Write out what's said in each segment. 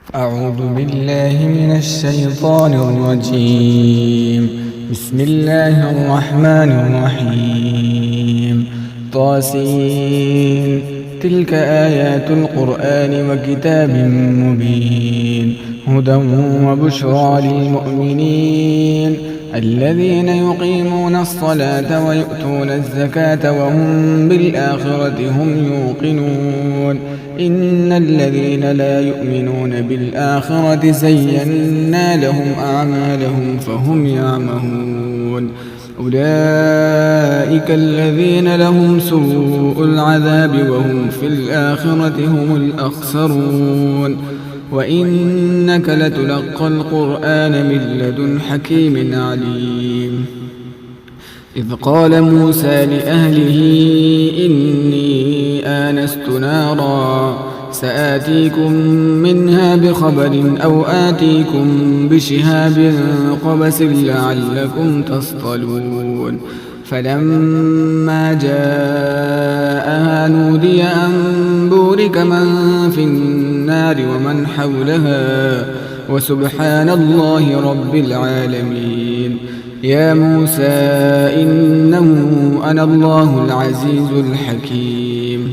أعوذ بالله من الشيطان الرجيم. بسم الله الرحمن الرحيم. طاسين. تلك آيات القرآن وكتاب مبين، هدى وبشرى للمؤمنين الذين يقيمون الصلاة ويؤتون الزكاة وهم بالآخرة هم يوقنون. إن الذين لا يؤمنون بالآخرة زينا لهم أعمالهم فهم يعمهون. أولئك الذين لهم سوء العذاب وهم في الآخرة هم الأخسرون. وإنك لتلقى القرآن من لدن حكيم عليم. إذ قال موسى لأهله إني آنست نارا سآتيكم منها بخبر أو آتيكم بشهاب قبس لعلكم تصطلون. فلما جاءها نودي أن بورك من في النار ومن حولها وسبحان الله رب العالمين. يا موسى إنه أنا الله العزيز الحكيم.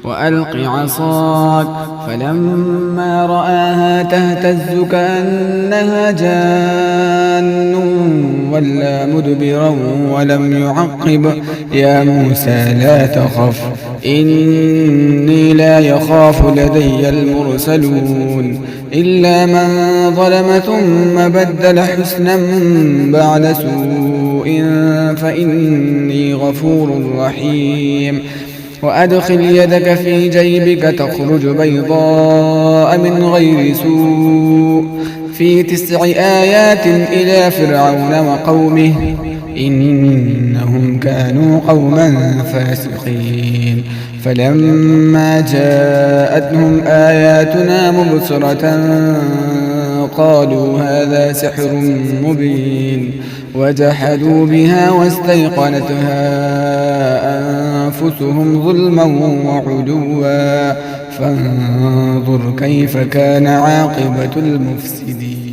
وألق عصاك فلما رآها تهتز كأنها جان ولا مدبرا ولم يعقب. يا موسى لا تخف إني لا يخاف لدي المرسلون. إلا من ظلم ثم بدل حسنا بعد سوء فإني غفور رحيم. وأدخل يدك في جيبك تخرج بيضاء من غير سوء في 9 آيات إلى فرعون وقومه إنهم كانوا قوما فاسقين. فلما جاءتهم آياتنا مبصرة قالوا هذا سحر مبين وجحدوا بها واستيقنتها أنفسهم ظلما وعدوا فانظر كيف كان عاقبة المفسدين.